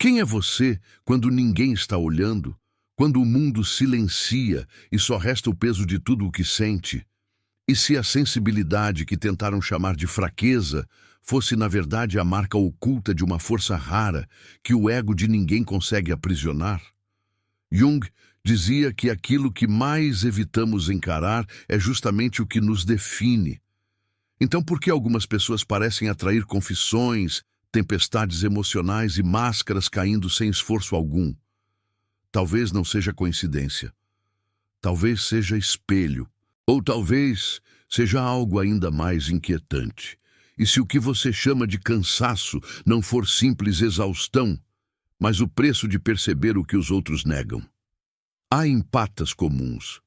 Quem é você quando ninguém está olhando? Quando o mundo silencia e só resta o peso de tudo o que sente? E se a sensibilidade que tentaram chamar de fraqueza fosse, na verdade, a marca oculta de uma força rara que o ego de ninguém consegue aprisionar? Jung dizia que aquilo que mais evitamos encarar é justamente o que nos define. Então, por que algumas pessoas parecem atrair confissões, tempestades emocionais e máscaras caindo sem esforço algum? Talvez não seja coincidência. Talvez seja espelho. Ou talvez seja algo ainda mais inquietante. E se o que você chama de cansaço não for simples exaustão, mas o preço de perceber o que os outros negam? Há empatas comuns.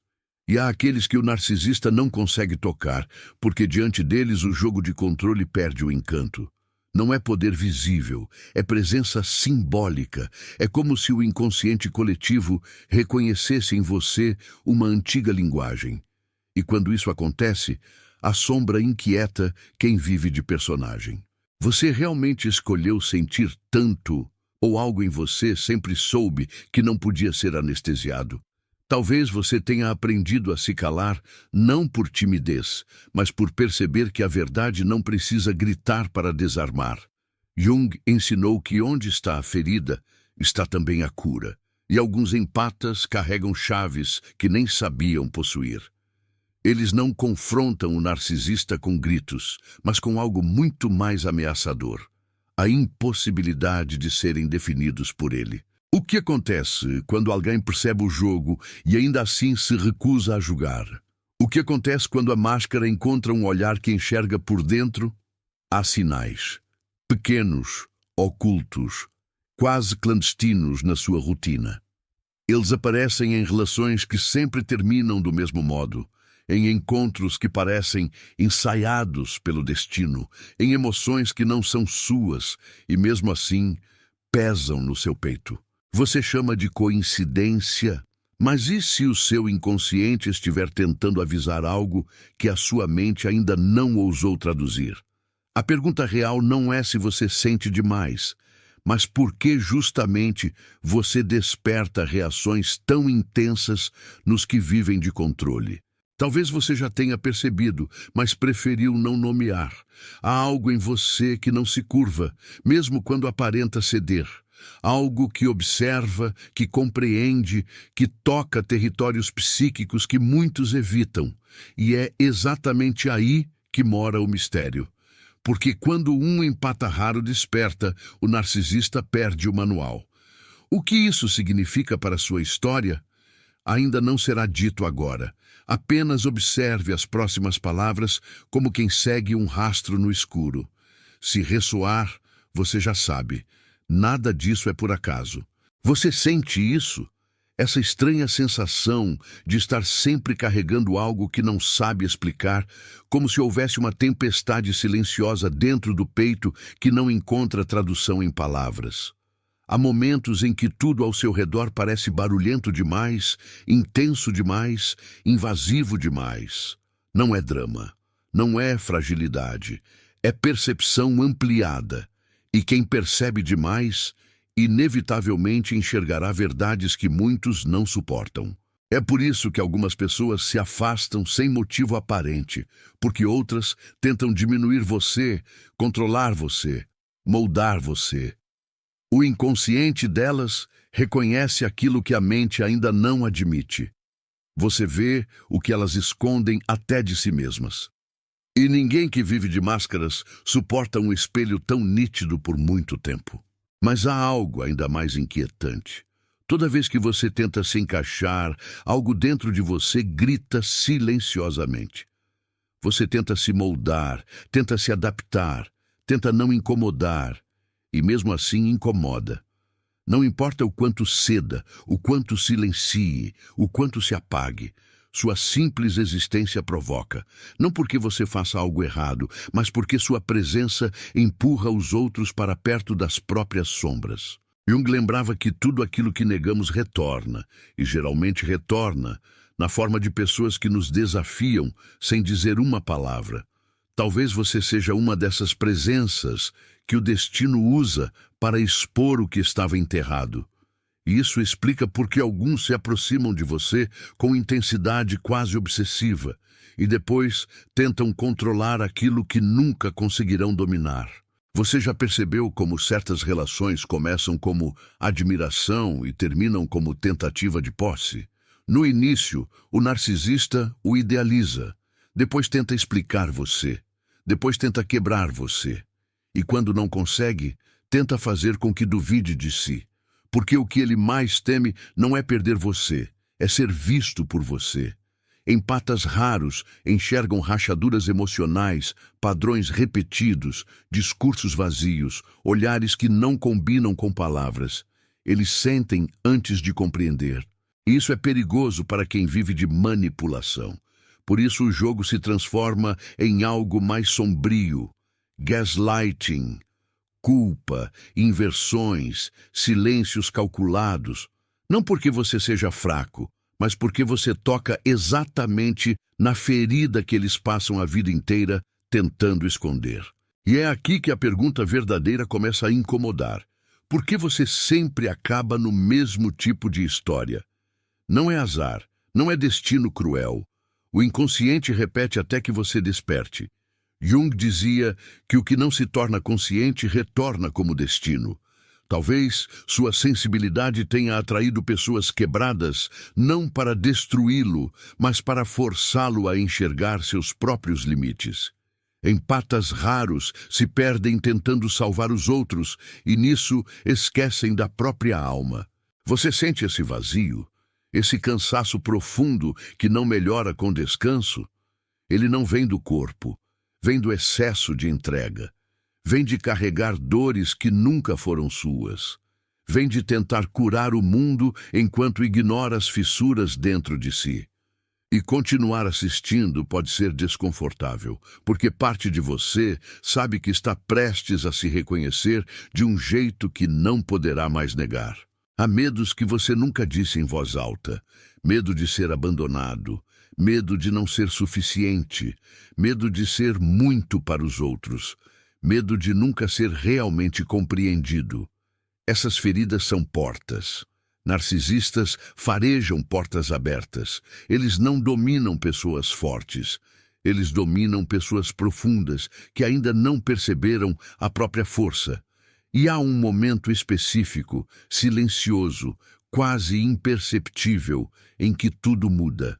E há aqueles que o narcisista não consegue tocar, porque diante deles o jogo de controle perde o encanto. Não é poder visível, é presença simbólica. É como se o inconsciente coletivo reconhecesse em você uma antiga linguagem. E quando isso acontece, a sombra inquieta quem vive de personagem. Você realmente escolheu sentir tanto, ou algo em você sempre soube que não podia ser anestesiado? Talvez você tenha aprendido a se calar, não por timidez, mas por perceber que a verdade não precisa gritar para desarmar. Jung ensinou que onde está a ferida, está também a cura. E alguns empatas carregam chaves que nem sabiam possuir. Eles não confrontam o narcisista com gritos, mas com algo muito mais ameaçador: a impossibilidade de serem definidos por ele. O que acontece quando alguém percebe o jogo e ainda assim se recusa a julgar? O que acontece quando a máscara encontra um olhar que enxerga por dentro? Há sinais, pequenos, ocultos, quase clandestinos na sua rotina. Eles aparecem em relações que sempre terminam do mesmo modo, em encontros que parecem ensaiados pelo destino, em emoções que não são suas e mesmo assim pesam no seu peito. Você chama de coincidência, mas e se o seu inconsciente estiver tentando avisar algo que a sua mente ainda não ousou traduzir? A pergunta real não é se você sente demais, mas por que justamente você desperta reações tão intensas nos que vivem de controle. Talvez você já tenha percebido, mas preferiu não nomear. Há algo em você que não se curva, mesmo quando aparenta ceder. Algo que observa, que compreende, que toca territórios psíquicos que muitos evitam. E é exatamente aí que mora o mistério. Porque quando um empata raro desperta, o narcisista perde o manual. O que isso significa para a sua história? Ainda não será dito agora. Apenas observe as próximas palavras como quem segue um rastro no escuro. Se ressoar, você já sabe. Nada disso é por acaso. Você sente isso? Essa estranha sensação de estar sempre carregando algo que não sabe explicar, como se houvesse uma tempestade silenciosa dentro do peito que não encontra tradução em palavras. Há momentos em que tudo ao seu redor parece barulhento demais, intenso demais, invasivo demais. Não é drama, não é fragilidade, é percepção ampliada. E quem percebe demais, inevitavelmente enxergará verdades que muitos não suportam. É por isso que algumas pessoas se afastam sem motivo aparente, porque outras tentam diminuir você, controlar você, moldar você. O inconsciente delas reconhece aquilo que a mente ainda não admite. Você vê o que elas escondem até de si mesmas. E ninguém que vive de máscaras suporta um espelho tão nítido por muito tempo. Mas há algo ainda mais inquietante. Toda vez que você tenta se encaixar, algo dentro de você grita silenciosamente. Você tenta se moldar, tenta se adaptar, tenta não incomodar, e mesmo assim incomoda. Não importa o quanto ceda, o quanto silencie, o quanto se apague, sua simples existência provoca, não porque você faça algo errado, mas porque sua presença empurra os outros para perto das próprias sombras. Jung lembrava que tudo aquilo que negamos retorna, e geralmente retorna, na forma de pessoas que nos desafiam sem dizer uma palavra. Talvez você seja uma dessas presenças que o destino usa para expor o que estava enterrado. E isso explica por que alguns se aproximam de você com intensidade quase obsessiva e depois tentam controlar aquilo que nunca conseguirão dominar. Você já percebeu como certas relações começam como admiração e terminam como tentativa de posse? No início, o narcisista o idealiza, depois tenta explicar você, depois tenta quebrar você. E quando não consegue, tenta fazer com que duvide de si. Porque o que ele mais teme não é perder você, é ser visto por você. Empatas raros enxergam rachaduras emocionais, padrões repetidos, discursos vazios, olhares que não combinam com palavras. Eles sentem antes de compreender. E isso é perigoso para quem vive de manipulação. Por isso o jogo se transforma em algo mais sombrio. Gaslighting, culpa, inversões, silêncios calculados. Não porque você seja fraco, mas porque você toca exatamente na ferida que eles passam a vida inteira tentando esconder. E é aqui que a pergunta verdadeira começa a incomodar. Por que você sempre acaba no mesmo tipo de história? Não é azar, não é destino cruel. O inconsciente repete até que você desperte. Jung dizia que o que não se torna consciente retorna como destino. Talvez sua sensibilidade tenha atraído pessoas quebradas, não para destruí-lo, mas para forçá-lo a enxergar seus próprios limites. Empatas raros se perdem tentando salvar os outros e nisso esquecem da própria alma. Você sente esse vazio, esse cansaço profundo que não melhora com descanso? Ele não vem do corpo, vem do excesso de entrega. Vem de carregar dores que nunca foram suas. Vem de tentar curar o mundo enquanto ignora as fissuras dentro de si. E continuar assistindo pode ser desconfortável, porque parte de você sabe que está prestes a se reconhecer de um jeito que não poderá mais negar. Há medos que você nunca disse em voz alta. Medo de ser abandonado, medo de não ser suficiente, medo de ser muito para os outros, medo de nunca ser realmente compreendido. Essas feridas são portas. Narcisistas farejam portas abertas. Eles não dominam pessoas fortes. Eles dominam pessoas profundas que ainda não perceberam a própria força. E há um momento específico, silencioso, quase imperceptível, em que tudo muda.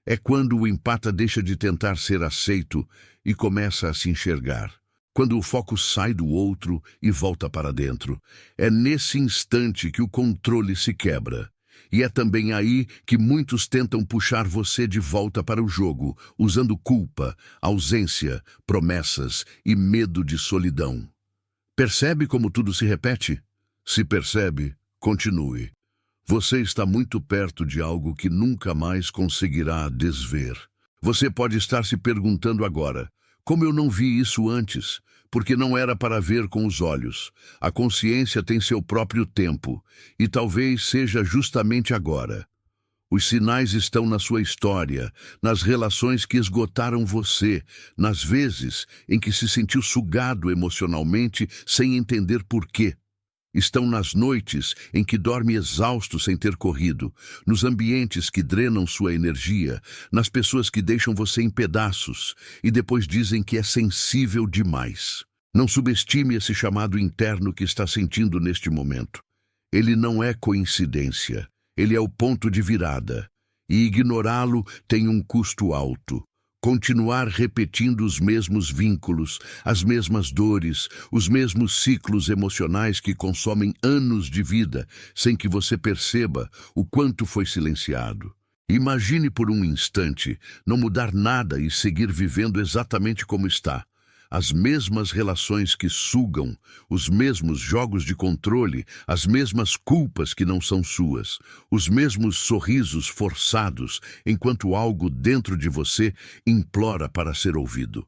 É quando o empata deixa de tentar ser aceito e começa a se enxergar. Quando o foco sai do outro e volta para dentro. É nesse instante que o controle se quebra. E é também aí que muitos tentam puxar você de volta para o jogo, usando culpa, ausência, promessas e medo de solidão. Percebe como tudo se repete? Se percebe, continue. Você está muito perto de algo que nunca mais conseguirá desver. Você pode estar se perguntando agora: como eu não vi isso antes? Porque não era para ver com os olhos. A consciência tem seu próprio tempo, e talvez seja justamente agora. Os sinais estão na sua história, nas relações que esgotaram você, nas vezes em que se sentiu sugado emocionalmente sem entender por quê. Estão nas noites em que dorme exausto sem ter corrido, nos ambientes que drenam sua energia, nas pessoas que deixam você em pedaços e depois dizem que é sensível demais. Não subestime esse chamado interno que está sentindo neste momento. Ele não é coincidência, ele é o ponto de virada. E ignorá-lo tem um custo alto. Continuar repetindo os mesmos vínculos, as mesmas dores, os mesmos ciclos emocionais que consomem anos de vida, sem que você perceba o quanto foi silenciado. Imagine por um instante não mudar nada e seguir vivendo exatamente como está. As mesmas relações que sugam, os mesmos jogos de controle, as mesmas culpas que não são suas, os mesmos sorrisos forçados, enquanto algo dentro de você implora para ser ouvido.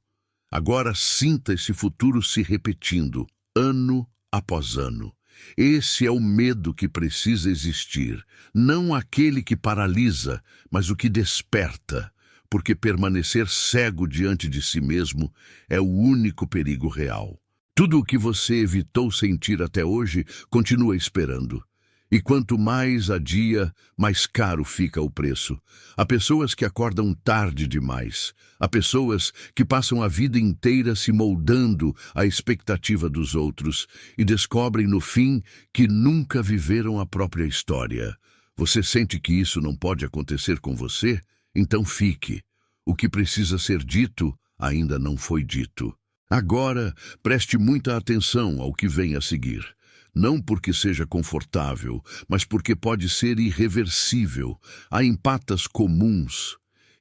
Agora sinta esse futuro se repetindo, ano após ano. Esse é o medo que precisa existir, não aquele que paralisa, mas o que desperta. Porque permanecer cego diante de si mesmo é o único perigo real. Tudo o que você evitou sentir até hoje continua esperando. E quanto mais adia, mais caro fica o preço. Há pessoas que acordam tarde demais. Há pessoas que passam a vida inteira se moldando à expectativa dos outros e descobrem no fim que nunca viveram a própria história. Você sente que isso não pode acontecer com você? Então fique. O que precisa ser dito ainda não foi dito. Agora, preste muita atenção ao que vem a seguir. Não porque seja confortável, mas porque pode ser irreversível. Há empatas comuns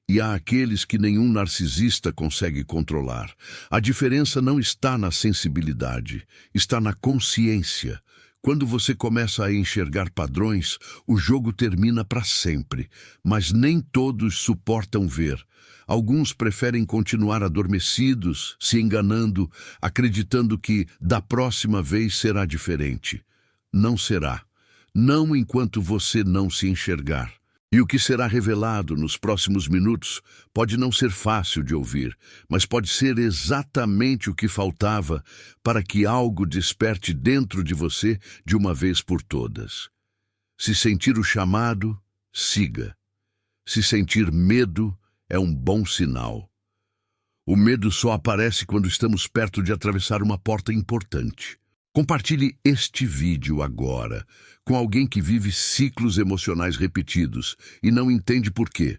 e há aqueles que nenhum narcisista consegue controlar. A diferença não está na sensibilidade, está na consciência. Quando você começa a enxergar padrões, o jogo termina para sempre, mas nem todos suportam ver. Alguns preferem continuar adormecidos, se enganando, acreditando que da próxima vez será diferente. Não será. Não enquanto você não se enxergar. E o que será revelado nos próximos minutos pode não ser fácil de ouvir, mas pode ser exatamente o que faltava para que algo desperte dentro de você de uma vez por todas. Se sentir o chamado, siga. Se sentir medo, é um bom sinal. O medo só aparece quando estamos perto de atravessar uma porta importante. Compartilhe este vídeo agora com alguém que vive ciclos emocionais repetidos e não entende por quê.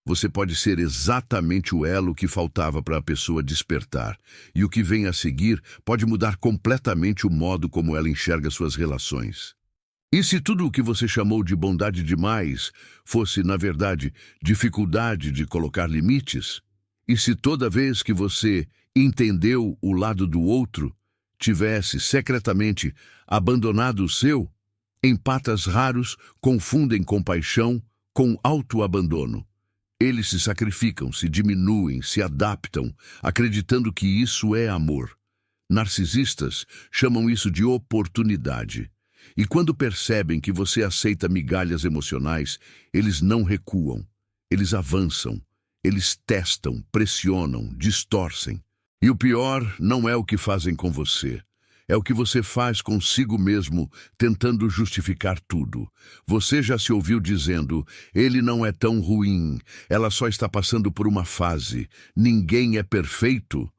Você pode ser exatamente o elo que faltava para a pessoa despertar, e o que vem a seguir pode mudar completamente o modo como ela enxerga suas relações. E se tudo o que você chamou de bondade demais fosse, na verdade, dificuldade de colocar limites? E se toda vez que você entendeu o lado do outro, tivesse secretamente abandonado o seu? Empatas raros confundem compaixão com autoabandono. Eles se sacrificam, se diminuem, se adaptam, acreditando que isso é amor. Narcisistas chamam isso de oportunidade. E quando percebem que você aceita migalhas emocionais, eles não recuam. Eles avançam. Eles testam, pressionam, distorcem. E o pior não é o que fazem com você. É o que você faz consigo mesmo, tentando justificar tudo. Você já se ouviu dizendo, ele não é tão ruim, ela só está passando por uma fase, ninguém é perfeito?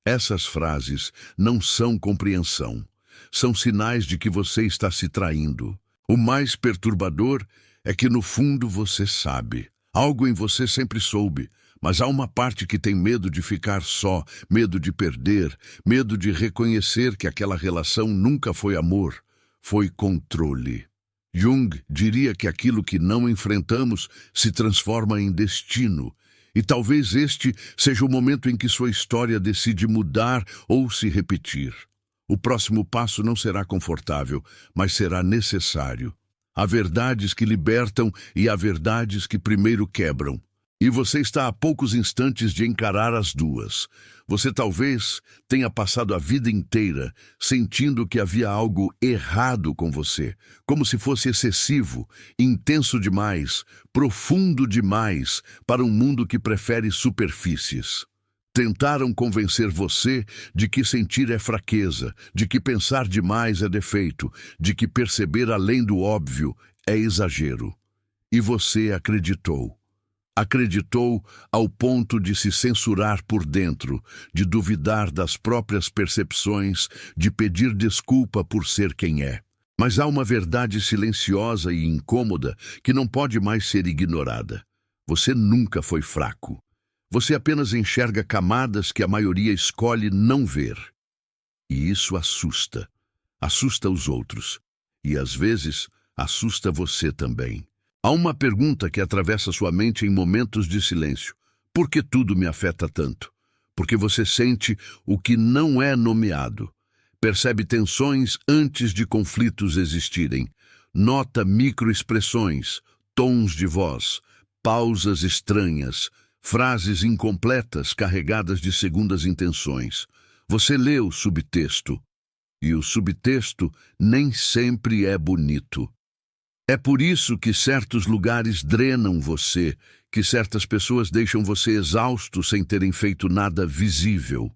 Essas frases não são compreensão. São sinais de que você está se traindo. O mais perturbador é que, no fundo, você sabe. Algo em você sempre soube, mas há uma parte que tem medo de ficar só, medo de perder, medo de reconhecer que aquela relação nunca foi amor, foi controle. Jung diria que aquilo que não enfrentamos se transforma em destino, e talvez este seja o momento em que sua história decide mudar ou se repetir. O próximo passo não será confortável, mas será necessário. Há verdades que libertam e há verdades que primeiro quebram. E você está a poucos instantes de encarar as duas. Você talvez tenha passado a vida inteira sentindo que havia algo errado com você, como se fosse excessivo, intenso demais, profundo demais para um mundo que prefere superfícies. Tentaram convencer você de que sentir é fraqueza, de que pensar demais é defeito, de que perceber além do óbvio é exagero. E você acreditou. Acreditou ao ponto de se censurar por dentro, de duvidar das próprias percepções, de pedir desculpa por ser quem é. Mas há uma verdade silenciosa e incômoda que não pode mais ser ignorada. Você nunca foi fraco. Você apenas enxerga camadas que a maioria escolhe não ver. E isso assusta. Assusta os outros. E, às vezes, assusta você também. Há uma pergunta que atravessa sua mente em momentos de silêncio. Por que tudo me afeta tanto? Porque você sente o que não é nomeado. Percebe tensões antes de conflitos existirem. Nota microexpressões, tons de voz, pausas estranhas, frases incompletas carregadas de segundas intenções. Você lê o subtexto. E o subtexto nem sempre é bonito. É por isso que certos lugares drenam você, que certas pessoas deixam você exausto sem terem feito nada visível.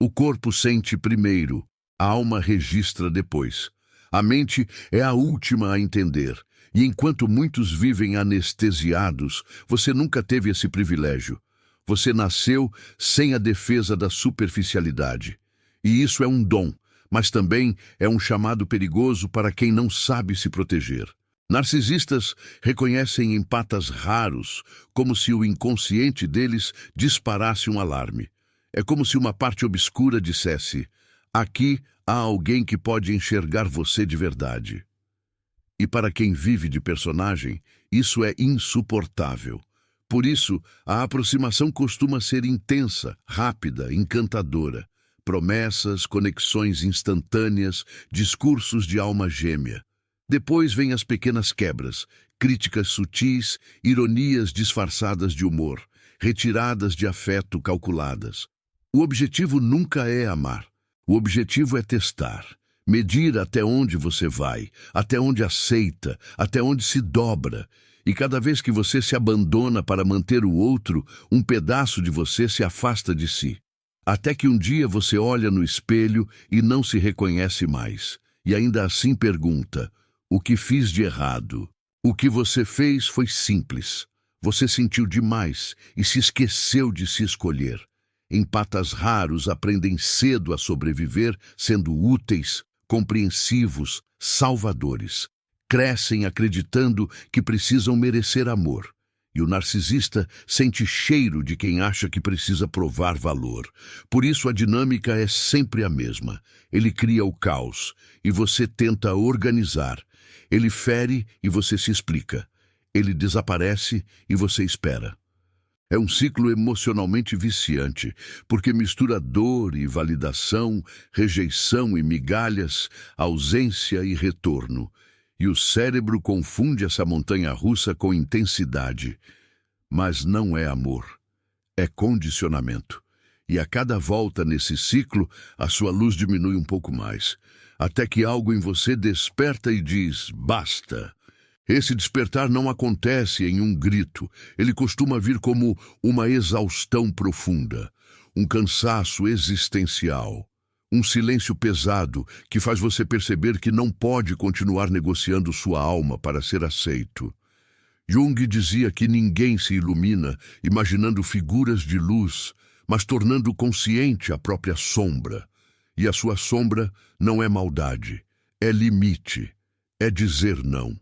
O corpo sente primeiro, a alma registra depois. A mente é a última a entender. E enquanto muitos vivem anestesiados, você nunca teve esse privilégio. Você nasceu sem a defesa da superficialidade. E isso é um dom, mas também é um chamado perigoso para quem não sabe se proteger. Narcisistas reconhecem empatas raros, como se o inconsciente deles disparasse um alarme. É como se uma parte obscura dissesse: aqui há alguém que pode enxergar você de verdade. E para quem vive de personagem, isso é insuportável. Por isso, a aproximação costuma ser intensa, rápida, encantadora. Promessas, conexões instantâneas, discursos de alma gêmea. Depois vêm as pequenas quebras, críticas sutis, ironias disfarçadas de humor, retiradas de afeto calculadas. O objetivo nunca é amar. O objetivo é testar. Medir até onde você vai, até onde aceita, até onde se dobra. E cada vez que você se abandona para manter o outro, um pedaço de você se afasta de si. Até que um dia você olha no espelho e não se reconhece mais. E ainda assim pergunta: o que fiz de errado? O que você fez foi simples. Você sentiu demais e se esqueceu de se escolher. Empatas raros aprendem cedo a sobreviver, sendo úteis, compreensivos, salvadores. Crescem acreditando que precisam merecer amor. E o narcisista sente cheiro de quem acha que precisa provar valor. Por isso a dinâmica é sempre a mesma. Ele cria o caos e você tenta organizar. Ele fere e você se explica. Ele desaparece e você espera. É um ciclo emocionalmente viciante, porque mistura dor e validação, rejeição e migalhas, ausência e retorno. E o cérebro confunde essa montanha-russa com intensidade. Mas não é amor, é condicionamento. E a cada volta nesse ciclo, a sua luz diminui um pouco mais, até que algo em você desperta e diz: basta. Esse despertar não acontece em um grito. Ele costuma vir como uma exaustão profunda, um cansaço existencial, um silêncio pesado que faz você perceber que não pode continuar negociando sua alma para ser aceito. Jung dizia que ninguém se ilumina imaginando figuras de luz, mas tornando consciente a própria sombra. E a sua sombra não é maldade, é limite, é dizer não.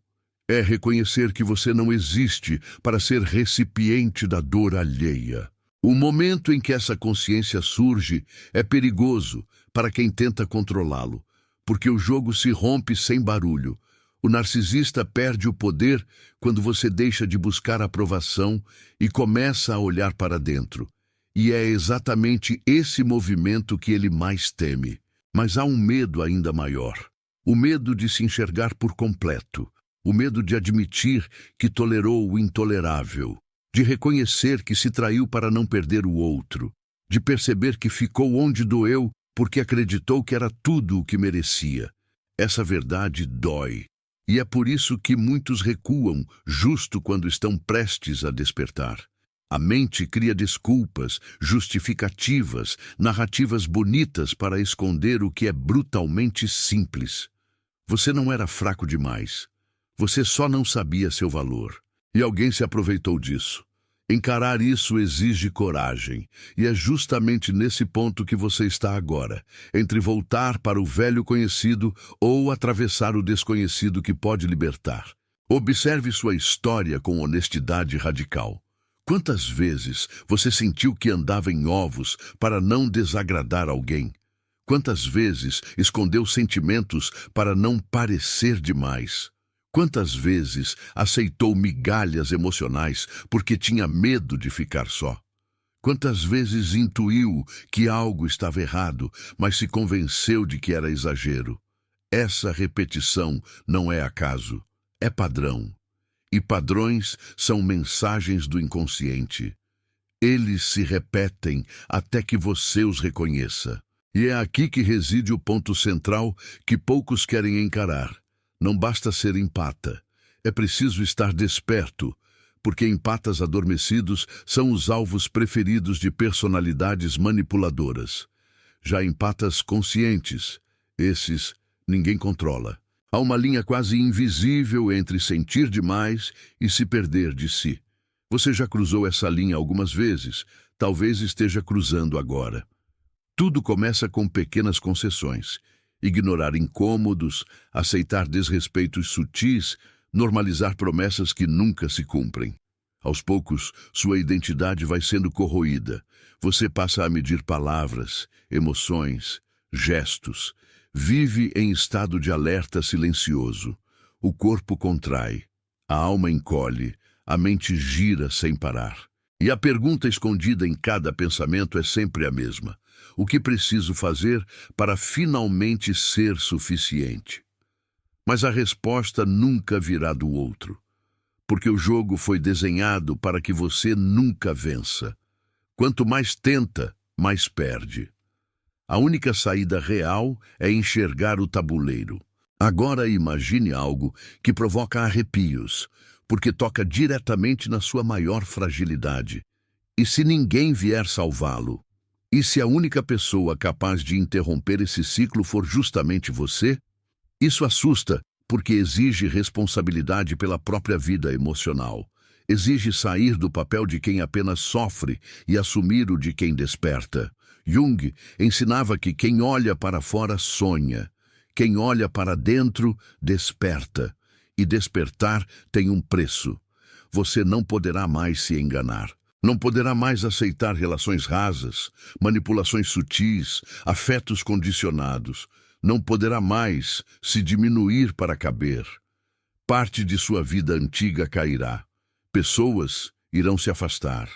É reconhecer que você não existe para ser recipiente da dor alheia. O momento em que essa consciência surge é perigoso para quem tenta controlá-lo, porque o jogo se rompe sem barulho. O narcisista perde o poder quando você deixa de buscar aprovação e começa a olhar para dentro. E é exatamente esse movimento que ele mais teme. Mas há um medo ainda maior. O medo de se enxergar por completo. O medo de admitir que tolerou o intolerável, de reconhecer que se traiu para não perder o outro, de perceber que ficou onde doeu porque acreditou que era tudo o que merecia. Essa verdade dói, e é por isso que muitos recuam justo quando estão prestes a despertar. A mente cria desculpas, justificativas, narrativas bonitas para esconder o que é brutalmente simples. Você não era fraco demais. Você só não sabia seu valor. E alguém se aproveitou disso. Encarar isso exige coragem. E é justamente nesse ponto que você está agora, entre voltar para o velho conhecido ou atravessar o desconhecido que pode libertar. Observe sua história com honestidade radical. Quantas vezes você sentiu que andava em ovos para não desagradar alguém? Quantas vezes escondeu sentimentos para não parecer demais? Quantas vezes aceitou migalhas emocionais porque tinha medo de ficar só? Quantas vezes intuiu que algo estava errado, mas se convenceu de que era exagero? Essa repetição não é acaso, é padrão. E padrões são mensagens do inconsciente. Eles se repetem até que você os reconheça. E é aqui que reside o ponto central que poucos querem encarar. Não basta ser empata, é preciso estar desperto, porque empatas adormecidos são os alvos preferidos de personalidades manipuladoras. Já empatas conscientes, esses ninguém controla. Há uma linha quase invisível entre sentir demais e se perder de si. Você já cruzou essa linha algumas vezes, talvez esteja cruzando agora. Tudo começa com pequenas concessões. Ignorar incômodos, aceitar desrespeitos sutis, normalizar promessas que nunca se cumprem. Aos poucos, sua identidade vai sendo corroída. Você passa a medir palavras, emoções, gestos. Vive em estado de alerta silencioso. O corpo contrai, a alma encolhe, a mente gira sem parar. E a pergunta escondida em cada pensamento é sempre a mesma. O que preciso fazer para finalmente ser suficiente? Mas a resposta nunca virá do outro, porque o jogo foi desenhado para que você nunca vença. Quanto mais tenta, mais perde. A única saída real é enxergar o tabuleiro. Agora imagine algo que provoca arrepios, porque toca diretamente na sua maior fragilidade. E se ninguém vier salvá-lo? E se a única pessoa capaz de interromper esse ciclo for justamente você? Isso assusta, porque exige responsabilidade pela própria vida emocional. Exige sair do papel de quem apenas sofre e assumir o de quem desperta. Jung ensinava que quem olha para fora sonha, quem olha para dentro desperta, e despertar tem um preço. Você não poderá mais se enganar. Não poderá mais aceitar relações rasas, manipulações sutis, afetos condicionados. Não poderá mais se diminuir para caber. Parte de sua vida antiga cairá. Pessoas irão se afastar.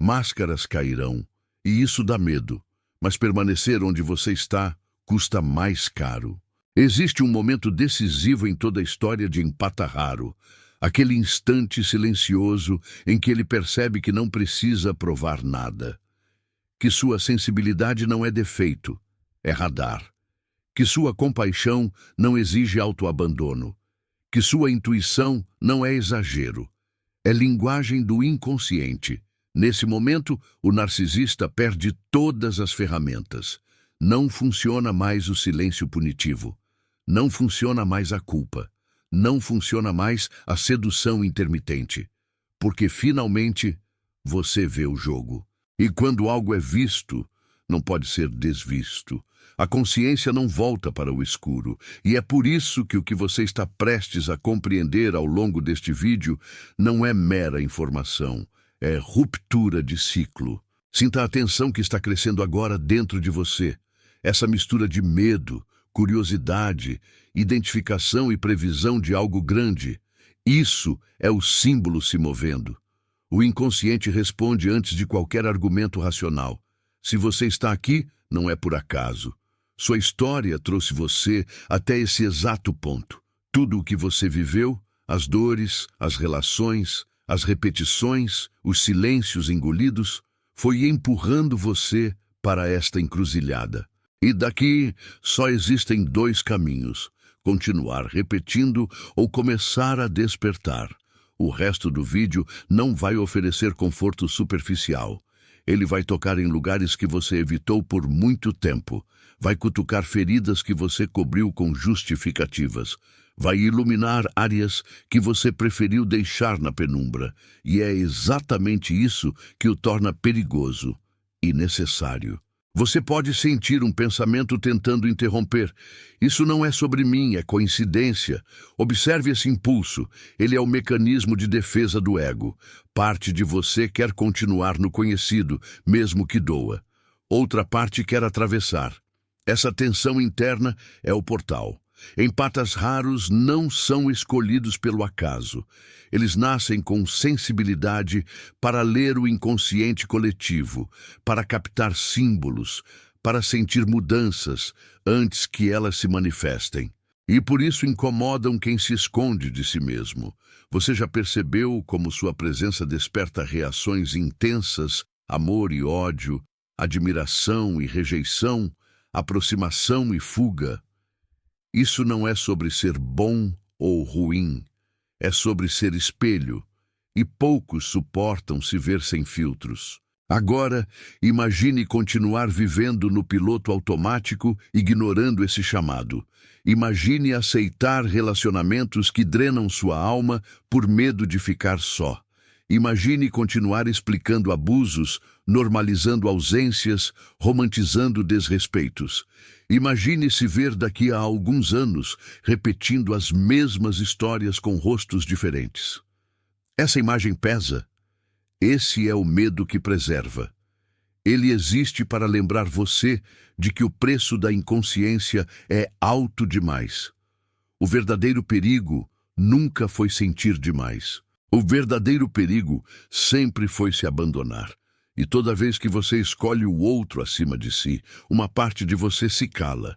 Máscaras cairão. E isso dá medo. Mas permanecer onde você está custa mais caro. Existe um momento decisivo em toda a história de Empata Raro. Aquele instante silencioso em que ele percebe que não precisa provar nada. Que sua sensibilidade não é defeito, é radar. Que sua compaixão não exige autoabandono. Que sua intuição não é exagero. É linguagem do inconsciente. Nesse momento, o narcisista perde todas as ferramentas. Não funciona mais o silêncio punitivo. Não funciona mais a culpa. Não funciona mais a sedução intermitente. Porque, finalmente, você vê o jogo. E quando algo é visto, não pode ser desvisto. A consciência não volta para o escuro. E é por isso que o que você está prestes a compreender ao longo deste vídeo não é mera informação. É ruptura de ciclo. Sinta a tensão que está crescendo agora dentro de você. Essa mistura de medo, curiosidade, identificação e previsão de algo grande. Isso é o símbolo se movendo. O inconsciente responde antes de qualquer argumento racional. Se você está aqui, não é por acaso. Sua história trouxe você até esse exato ponto. Tudo o que você viveu, as dores, as relações, as repetições, os silêncios engolidos, foi empurrando você para esta encruzilhada. E daqui só existem dois caminhos: continuar repetindo ou começar a despertar. O resto do vídeo não vai oferecer conforto superficial. Ele vai tocar em lugares que você evitou por muito tempo. Vai cutucar feridas que você cobriu com justificativas. Vai iluminar áreas que você preferiu deixar na penumbra. E é exatamente isso que o torna perigoso e necessário. Você pode sentir um pensamento tentando interromper. Isso não é sobre mim, é coincidência. Observe esse impulso. Ele é o mecanismo de defesa do ego. Parte de você quer continuar no conhecido, mesmo que doa. Outra parte quer atravessar. Essa tensão interna é o portal. Empatas raros não são escolhidos pelo acaso. Eles nascem com sensibilidade para ler o inconsciente coletivo, para captar símbolos, para sentir mudanças antes que elas se manifestem. E por isso incomodam quem se esconde de si mesmo. Você já percebeu como sua presença desperta reações intensas, amor e ódio, admiração e rejeição, aproximação e fuga? Isso não é sobre ser bom ou ruim, é sobre ser espelho, e poucos suportam se ver sem filtros. Agora, imagine continuar vivendo no piloto automático, ignorando esse chamado. Imagine aceitar relacionamentos que drenam sua alma por medo de ficar só. Imagine continuar explicando abusos, normalizando ausências, romantizando desrespeitos. Imagine se ver daqui a alguns anos repetindo as mesmas histórias com rostos diferentes. Essa imagem pesa. Esse é o medo que preserva. Ele existe para lembrar você de que o preço da inconsciência é alto demais. O verdadeiro perigo nunca foi sentir demais. O verdadeiro perigo sempre foi se abandonar. E toda vez que você escolhe o outro acima de si, uma parte de você se cala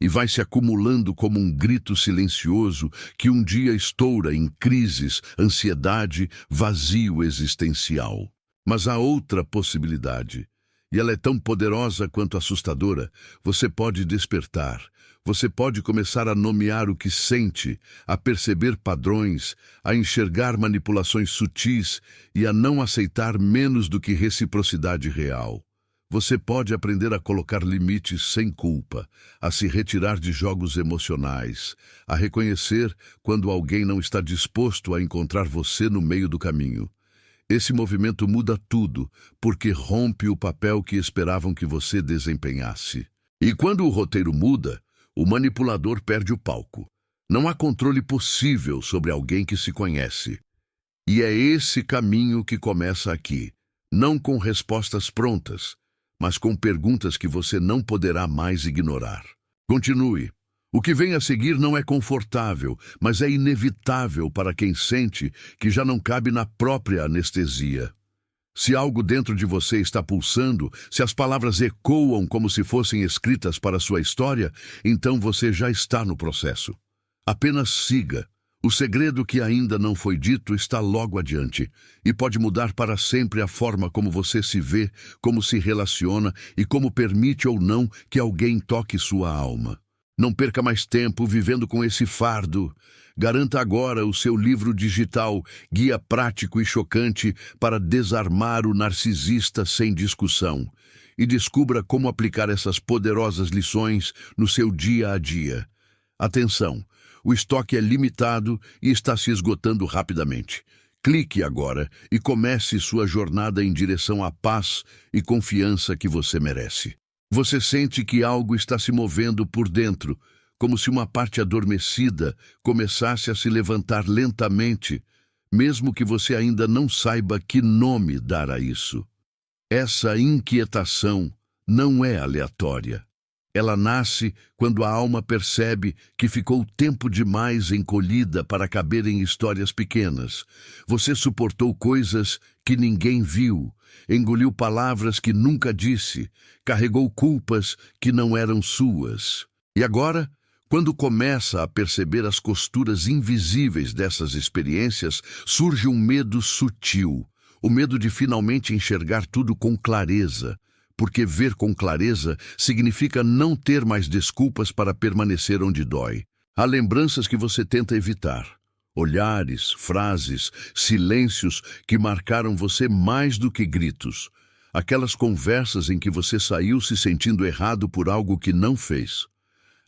e vai se acumulando como um grito silencioso que um dia estoura em crises, ansiedade, vazio existencial. Mas há outra possibilidade, e ela é tão poderosa quanto assustadora. Você pode despertar. Você pode começar a nomear o que sente, a perceber padrões, a enxergar manipulações sutis e a não aceitar menos do que reciprocidade real. Você pode aprender a colocar limites sem culpa, a se retirar de jogos emocionais, a reconhecer quando alguém não está disposto a encontrar você no meio do caminho. Esse movimento muda tudo, porque rompe o papel que esperavam que você desempenhasse. E quando o roteiro muda, o manipulador perde o palco. Não há controle possível sobre alguém que se conhece. E é esse caminho que começa aqui, não com respostas prontas, mas com perguntas que você não poderá mais ignorar. Continue. O que vem a seguir não é confortável, mas é inevitável para quem sente que já não cabe na própria anestesia. Se algo dentro de você está pulsando, se as palavras ecoam como se fossem escritas para sua história, então você já está no processo. Apenas siga. O segredo que ainda não foi dito está logo adiante e pode mudar para sempre a forma como você se vê, como se relaciona e como permite ou não que alguém toque sua alma. Não perca mais tempo vivendo com esse fardo. Garanta agora o seu livro digital, guia prático e chocante para desarmar o narcisista sem discussão. E descubra como aplicar essas poderosas lições no seu dia a dia. Atenção! O estoque é limitado e está se esgotando rapidamente. Clique agora e comece sua jornada em direção à paz e confiança que você merece. Você sente que algo está se movendo por dentro, como se uma parte adormecida começasse a se levantar lentamente, mesmo que você ainda não saiba que nome dar a isso. Essa inquietação não é aleatória. Ela nasce quando a alma percebe que ficou tempo demais encolhida para caber em histórias pequenas. Você suportou coisas que ninguém viu, engoliu palavras que nunca disse, carregou culpas que não eram suas. E agora, quando começa a perceber as costuras invisíveis dessas experiências, surge um medo sutil, o medo de finalmente enxergar tudo com clareza. Porque ver com clareza significa não ter mais desculpas para permanecer onde dói. Há lembranças que você tenta evitar. Olhares, frases, silêncios que marcaram você mais do que gritos. Aquelas conversas em que você saiu se sentindo errado por algo que não fez.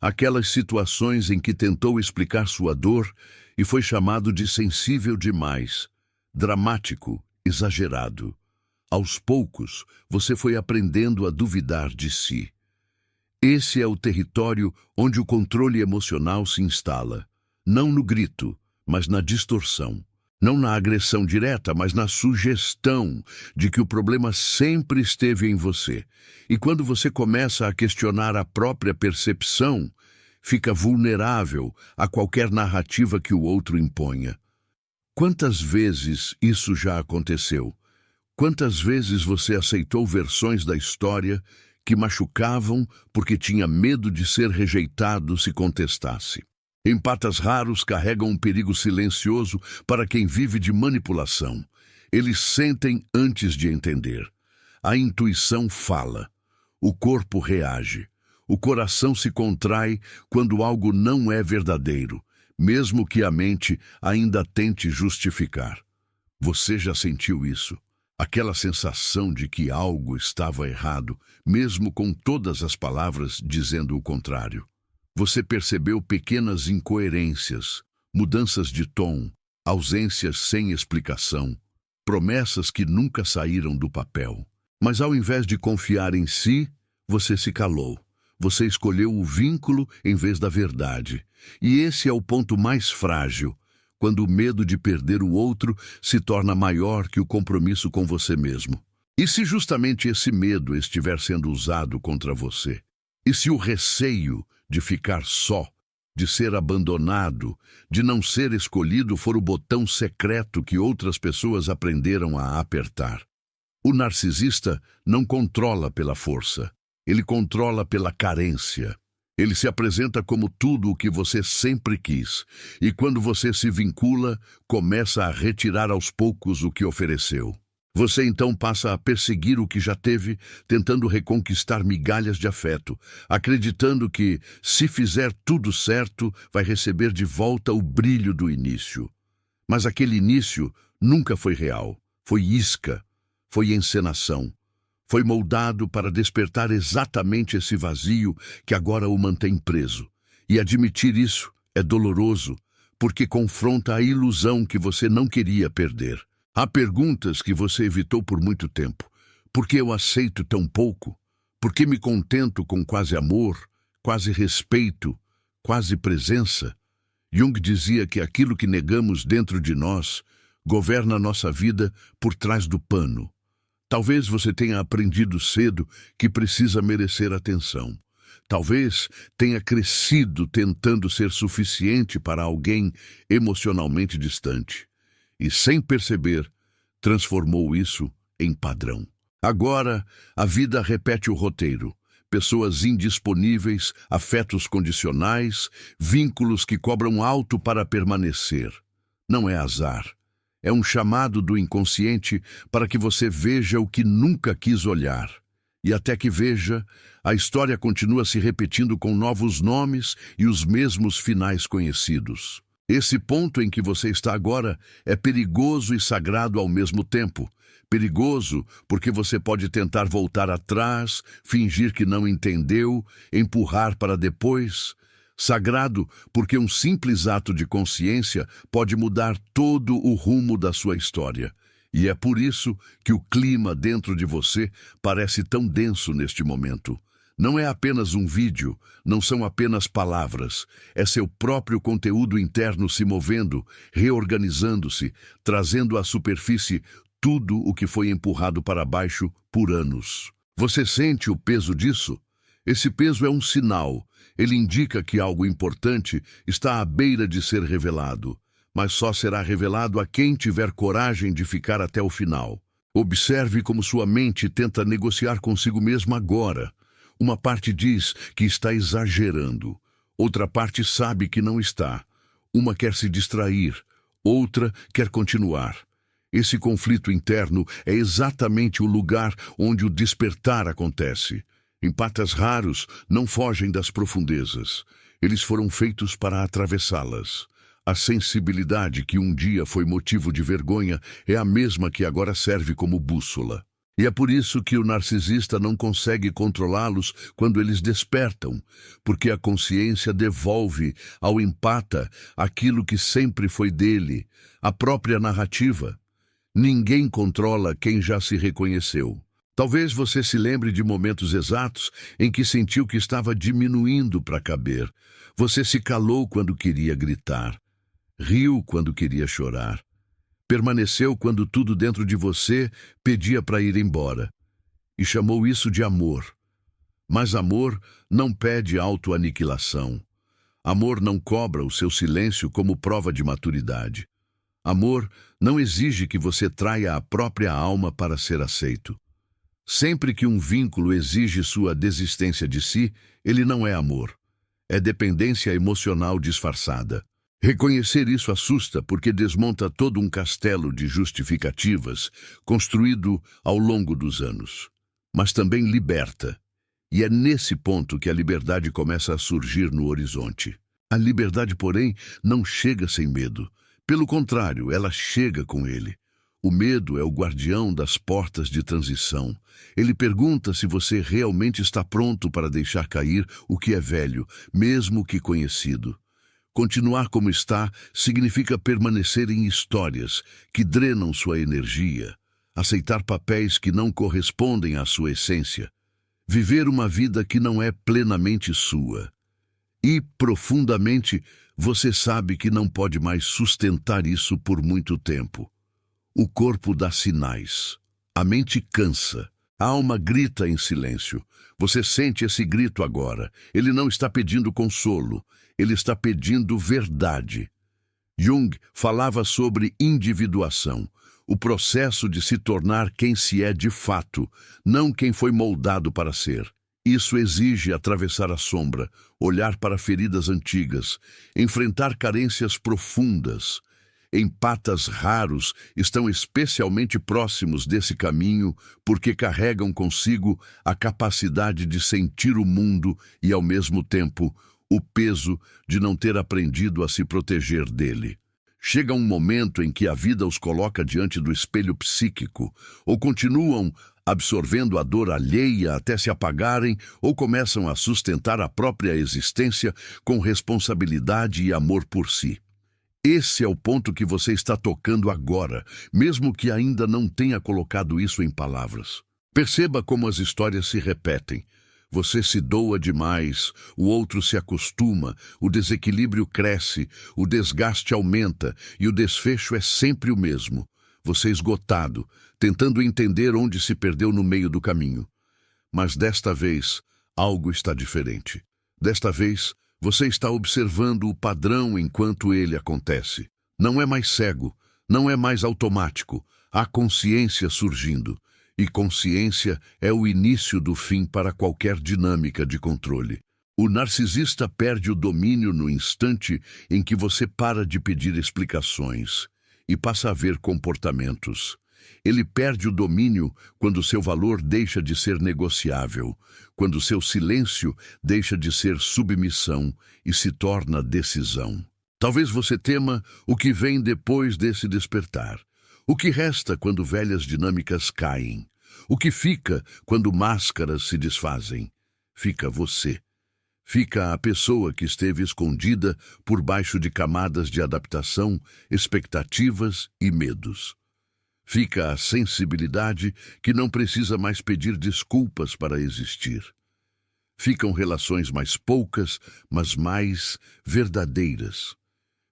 Aquelas situações em que tentou explicar sua dor e foi chamado de sensível demais, dramático, exagerado. Aos poucos, você foi aprendendo a duvidar de si. Esse é o território onde o controle emocional se instala. Não no grito, mas na distorção. Não na agressão direta, mas na sugestão de que o problema sempre esteve em você. E quando você começa a questionar a própria percepção, fica vulnerável a qualquer narrativa que o outro imponha. Quantas vezes isso já aconteceu? Quantas vezes você aceitou versões da história que machucavam porque tinha medo de ser rejeitado se contestasse? Empatas raros carregam um perigo silencioso para quem vive de manipulação. Eles sentem antes de entender. A intuição fala. O corpo reage. O coração se contrai quando algo não é verdadeiro, mesmo que a mente ainda tente justificar. Você já sentiu isso? Aquela sensação de que algo estava errado, mesmo com todas as palavras dizendo o contrário. Você percebeu pequenas incoerências, mudanças de tom, ausências sem explicação, promessas que nunca saíram do papel. Mas ao invés de confiar em si, você se calou. Você escolheu o vínculo em vez da verdade. E esse é o ponto mais frágil, quando o medo de perder o outro se torna maior que o compromisso com você mesmo. E se justamente esse medo estiver sendo usado contra você? E se o receio de ficar só, de ser abandonado, de não ser escolhido for o botão secreto que outras pessoas aprenderam a apertar? O narcisista não controla pela força, ele controla pela carência. Ele se apresenta como tudo o que você sempre quis, e quando você se vincula, começa a retirar aos poucos o que ofereceu. Você então passa a perseguir o que já teve, tentando reconquistar migalhas de afeto, acreditando que, se fizer tudo certo, vai receber de volta o brilho do início. Mas aquele início nunca foi real, foi isca, foi encenação. Foi moldado para despertar exatamente esse vazio que agora o mantém preso. E admitir isso é doloroso, porque confronta a ilusão que você não queria perder. Há perguntas que você evitou por muito tempo. Por que eu aceito tão pouco? Por que me contento com quase amor, quase respeito, quase presença? Jung dizia que aquilo que negamos dentro de nós governa nossa vida por trás do pano. Talvez você tenha aprendido cedo que precisa merecer atenção. Talvez tenha crescido tentando ser suficiente para alguém emocionalmente distante. E, sem perceber, transformou isso em padrão. Agora, a vida repete o roteiro. Pessoas indisponíveis, afetos condicionais, vínculos que cobram alto para permanecer. Não é azar. É um chamado do inconsciente para que você veja o que nunca quis olhar. E até que veja, a história continua se repetindo com novos nomes e os mesmos finais conhecidos. Esse ponto em que você está agora é perigoso e sagrado ao mesmo tempo. Perigoso porque você pode tentar voltar atrás, fingir que não entendeu, empurrar para depois. Sagrado porque um simples ato de consciência pode mudar todo o rumo da sua história. E é por isso que o clima dentro de você parece tão denso neste momento. Não é apenas um vídeo, não são apenas palavras. É seu próprio conteúdo interno se movendo, reorganizando-se, trazendo à superfície tudo o que foi empurrado para baixo por anos. Você sente o peso disso? Esse peso é um sinal. Ele indica que algo importante está à beira de ser revelado, mas só será revelado a quem tiver coragem de ficar até o final. Observe como sua mente tenta negociar consigo mesma agora. Uma parte diz que está exagerando, outra parte sabe que não está. Uma quer se distrair, outra quer continuar. Esse conflito interno é exatamente o lugar onde o despertar acontece. Empatas raros não fogem das profundezas. Eles foram feitos para atravessá-las. A sensibilidade que um dia foi motivo de vergonha é a mesma que agora serve como bússola. E é por isso que o narcisista não consegue controlá-los quando eles despertam, porque a consciência devolve ao empata aquilo que sempre foi dele, a própria narrativa. Ninguém controla quem já se reconheceu. Talvez você se lembre de momentos exatos em que sentiu que estava diminuindo para caber. Você se calou quando queria gritar, riu quando queria chorar, permaneceu quando tudo dentro de você pedia para ir embora, e chamou isso de amor. Mas amor não pede autoaniquilação. Amor não cobra o seu silêncio como prova de maturidade. Amor não exige que você traia a própria alma para ser aceito. Sempre que um vínculo exige sua desistência de si, ele não é amor. É dependência emocional disfarçada. Reconhecer isso assusta porque desmonta todo um castelo de justificativas construído ao longo dos anos. Mas também liberta. E é nesse ponto que a liberdade começa a surgir no horizonte. A liberdade, porém, não chega sem medo. Pelo contrário, ela chega com ele. O medo é o guardião das portas de transição. Ele pergunta se você realmente está pronto para deixar cair o que é velho, mesmo que conhecido. Continuar como está significa permanecer em histórias que drenam sua energia, aceitar papéis que não correspondem à sua essência, viver uma vida que não é plenamente sua. E, profundamente, você sabe que não pode mais sustentar isso por muito tempo. O corpo dá sinais. A mente cansa. A alma grita em silêncio. Você sente esse grito agora. Ele não está pedindo consolo. Ele está pedindo verdade. Jung falava sobre individuação, o processo de se tornar quem se é de fato, não quem foi moldado para ser. Isso exige atravessar a sombra, olhar para feridas antigas, enfrentar carências profundas. Empatas raros estão especialmente próximos desse caminho porque carregam consigo a capacidade de sentir o mundo e, ao mesmo tempo, o peso de não ter aprendido a se proteger dele. Chega um momento em que a vida os coloca diante do espelho psíquico, ou continuam absorvendo a dor alheia até se apagarem, ou começam a sustentar a própria existência com responsabilidade e amor por si. Esse é o ponto que você está tocando agora, mesmo que ainda não tenha colocado isso em palavras. Perceba como as histórias se repetem. Você se doa demais, o outro se acostuma, o desequilíbrio cresce, o desgaste aumenta e o desfecho é sempre o mesmo. Você esgotado, tentando entender onde se perdeu no meio do caminho. Mas desta vez, algo está diferente. Desta vez, você está observando o padrão enquanto ele acontece. Não é mais cego, não é mais automático. Há consciência surgindo. E consciência é o início do fim para qualquer dinâmica de controle. O narcisista perde o domínio no instante em que você para de pedir explicações e passa a ver comportamentos. Ele perde o domínio quando seu valor deixa de ser negociável, quando seu silêncio deixa de ser submissão e se torna decisão. Talvez você tema o que vem depois desse despertar. O que resta quando velhas dinâmicas caem? O que fica quando máscaras se desfazem? Fica você. Fica a pessoa que esteve escondida por baixo de camadas de adaptação, expectativas e medos. Fica a sensibilidade que não precisa mais pedir desculpas para existir. Ficam relações mais poucas, mas mais verdadeiras.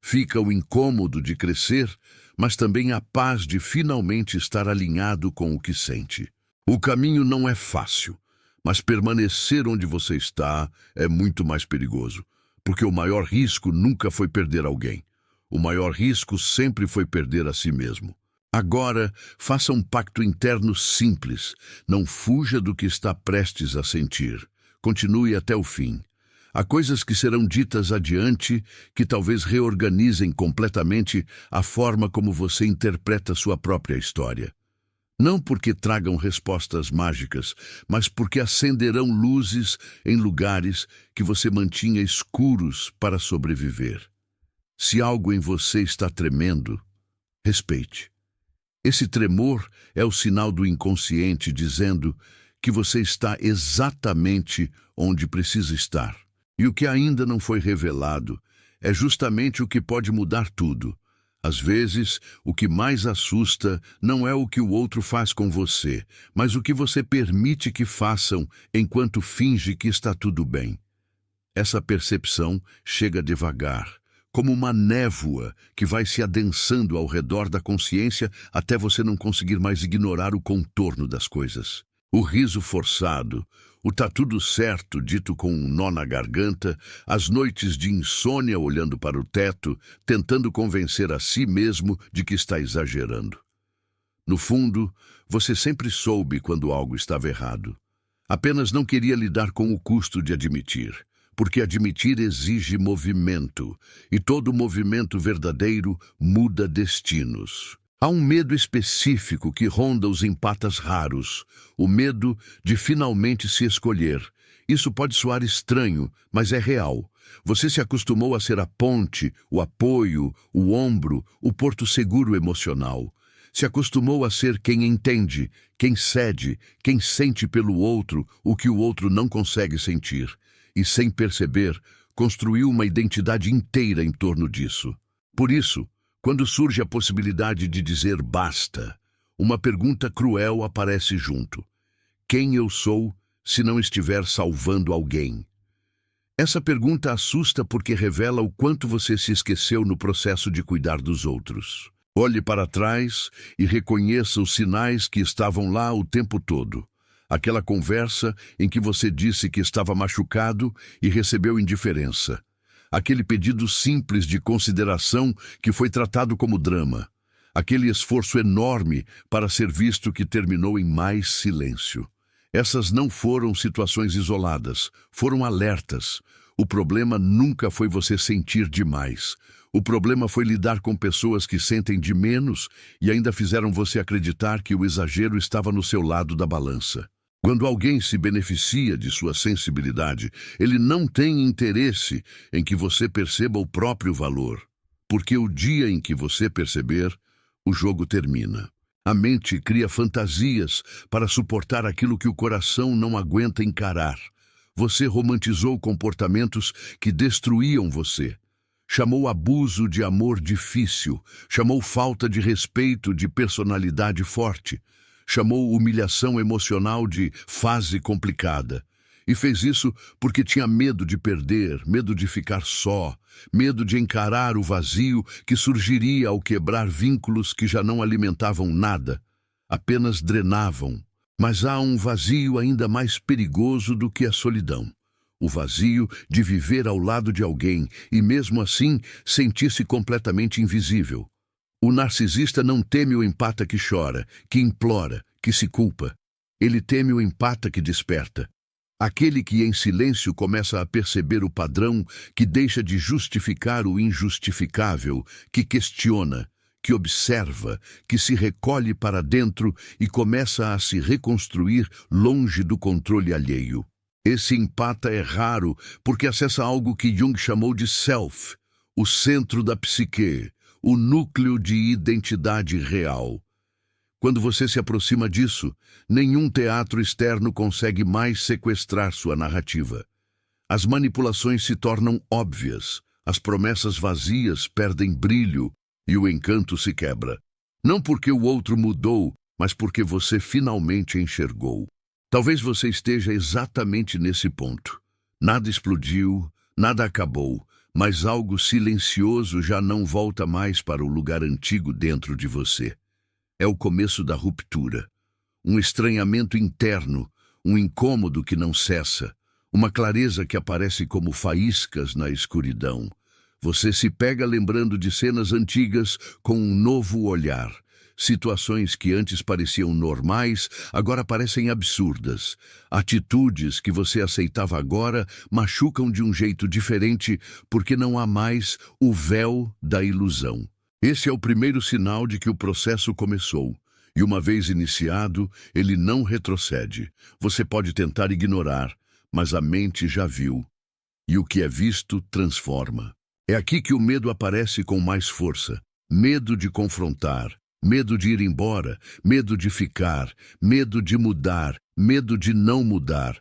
Fica o incômodo de crescer, mas também a paz de finalmente estar alinhado com o que sente. O caminho não é fácil, mas permanecer onde você está é muito mais perigoso, porque o maior risco nunca foi perder alguém. O maior risco sempre foi perder a si mesmo. Agora, faça um pacto interno simples. Não fuja do que está prestes a sentir. Continue até o fim. Há coisas que serão ditas adiante que talvez reorganizem completamente a forma como você interpreta sua própria história. Não porque tragam respostas mágicas, mas porque acenderão luzes em lugares que você mantinha escuros para sobreviver. Se algo em você está tremendo, respeite. Esse tremor é o sinal do inconsciente dizendo que você está exatamente onde precisa estar. E o que ainda não foi revelado é justamente o que pode mudar tudo. Às vezes, o que mais assusta não é o que o outro faz com você, mas o que você permite que façam enquanto finge que está tudo bem. Essa percepção chega devagar, como uma névoa que vai se adensando ao redor da consciência até você não conseguir mais ignorar o contorno das coisas. O riso forçado, o tá tudo certo dito com um nó na garganta, as noites de insônia olhando para o teto, tentando convencer a si mesmo de que está exagerando. No fundo, você sempre soube quando algo estava errado. Apenas não queria lidar com o custo de admitir, porque admitir exige movimento, e todo movimento verdadeiro muda destinos. Há um medo específico que ronda os empatas raros, o medo de finalmente se escolher. Isso pode soar estranho, mas é real. Você se acostumou a ser a ponte, o apoio, o ombro, o porto seguro emocional. Se acostumou a ser quem entende, quem cede, quem sente pelo outro o que o outro não consegue sentir. E, sem perceber, construiu uma identidade inteira em torno disso. Por isso, quando surge a possibilidade de dizer basta, uma pergunta cruel aparece junto. Quem eu sou se não estiver salvando alguém? Essa pergunta assusta porque revela o quanto você se esqueceu no processo de cuidar dos outros. Olhe para trás e reconheça os sinais que estavam lá o tempo todo. Aquela conversa em que você disse que estava machucado e recebeu indiferença. Aquele pedido simples de consideração que foi tratado como drama. Aquele esforço enorme para ser visto que terminou em mais silêncio. Essas não foram situações isoladas, foram alertas. O problema nunca foi você sentir demais. O problema foi lidar com pessoas que sentem de menos e ainda fizeram você acreditar que o exagero estava no seu lado da balança. Quando alguém se beneficia de sua sensibilidade, ele não tem interesse em que você perceba o próprio valor. Porque o dia em que você perceber, o jogo termina. A mente cria fantasias para suportar aquilo que o coração não aguenta encarar. Você romantizou comportamentos que destruíam você. Chamou abuso de amor difícil, chamou falta de respeito de personalidade forte, chamou humilhação emocional de fase complicada. E fez isso porque tinha medo de perder, medo de ficar só, medo de encarar o vazio que surgiria ao quebrar vínculos que já não alimentavam nada, apenas drenavam. Mas há um vazio ainda mais perigoso do que a solidão. O vazio de viver ao lado de alguém e, mesmo assim, sentir-se completamente invisível. O narcisista não teme o empata que chora, que implora, que se culpa. Ele teme o empata que desperta. Aquele que em silêncio começa a perceber o padrão, que deixa de justificar o injustificável, que questiona, que observa, que se recolhe para dentro e começa a se reconstruir longe do controle alheio. Esse empata é raro porque acessa algo que Jung chamou de self, o centro da psique, o núcleo de identidade real. Quando você se aproxima disso, nenhum teatro externo consegue mais sequestrar sua narrativa. As manipulações se tornam óbvias, as promessas vazias perdem brilho e o encanto se quebra. Não porque o outro mudou, mas porque você finalmente enxergou. Talvez você esteja exatamente nesse ponto. Nada explodiu, nada acabou, mas algo silencioso já não volta mais para o lugar antigo dentro de você. É o começo da ruptura. Um estranhamento interno, um incômodo que não cessa, uma clareza que aparece como faíscas na escuridão. Você se pega lembrando de cenas antigas com um novo olhar. Situações que antes pareciam normais, agora parecem absurdas. Atitudes que você aceitava agora machucam de um jeito diferente porque não há mais o véu da ilusão. Esse é o primeiro sinal de que o processo começou. E uma vez iniciado, ele não retrocede. Você pode tentar ignorar, mas a mente já viu. E o que é visto transforma. É aqui que o medo aparece com mais força. Medo de confrontar. Medo de ir embora, medo de ficar, medo de mudar, medo de não mudar.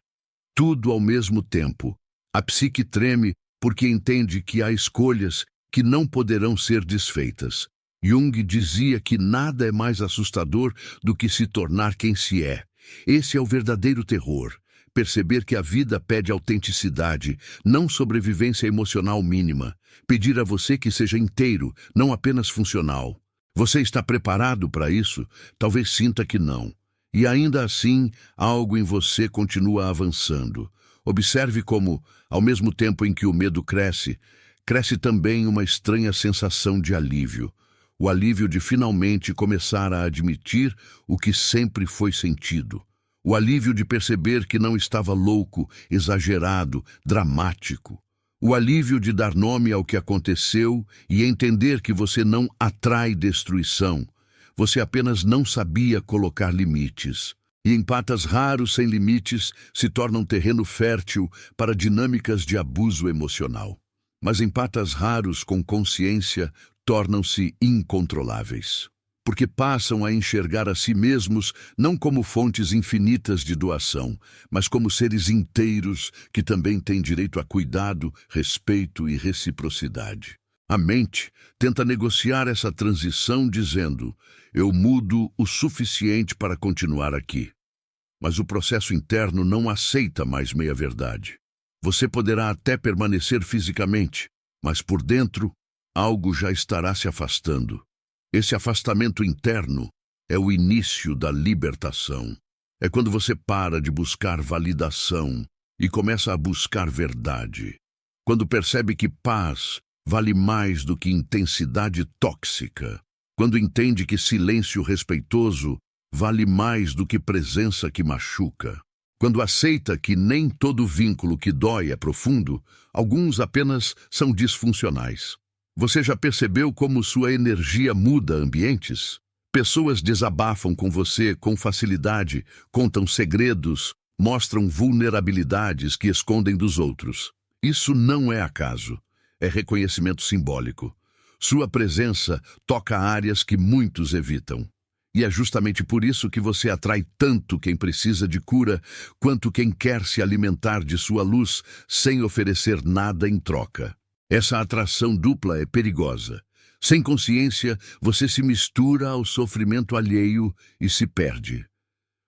Tudo ao mesmo tempo. A psique treme porque entende que há escolhas que não poderão ser desfeitas. Jung dizia que nada é mais assustador do que se tornar quem se é. Esse é o verdadeiro terror. Perceber que a vida pede autenticidade, não sobrevivência emocional mínima. Pedir a você que seja inteiro, não apenas funcional. Você está preparado para isso? Talvez sinta que não. E ainda assim, algo em você continua avançando. Observe como, ao mesmo tempo em que o medo cresce, cresce também uma estranha sensação de alívio. O alívio de finalmente começar a admitir o que sempre foi sentido. O alívio de perceber que não estava louco, exagerado, dramático. O alívio de dar nome ao que aconteceu e entender que você não atrai destruição. Você apenas não sabia colocar limites. E empatas raros sem limites se tornam terreno fértil para dinâmicas de abuso emocional. Mas empatas raros com consciência tornam-se incontroláveis. porque passam a enxergar a si mesmos não como fontes infinitas de doação, mas como seres inteiros que também têm direito a cuidado, respeito e reciprocidade. A mente tenta negociar essa transição dizendo: eu mudo o suficiente para continuar aqui. Mas o processo interno não aceita mais meia-verdade. Você poderá até permanecer fisicamente, mas por dentro, algo já estará se afastando. Esse afastamento interno é o início da libertação. É quando você para de buscar validação e começa a buscar verdade. Quando percebe que paz vale mais do que intensidade tóxica. Quando entende que silêncio respeitoso vale mais do que presença que machuca. Quando aceita que nem todo vínculo que dói é profundo, alguns apenas são disfuncionais. Você já percebeu como sua energia muda ambientes? Pessoas desabafam com você com facilidade, contam segredos, mostram vulnerabilidades que escondem dos outros. Isso não é acaso, é reconhecimento simbólico. Sua presença toca áreas que muitos evitam. E é justamente por isso que você atrai tanto quem precisa de cura, quanto quem quer se alimentar de sua luz sem oferecer nada em troca. Essa atração dupla é perigosa. Sem consciência, você se mistura ao sofrimento alheio e se perde.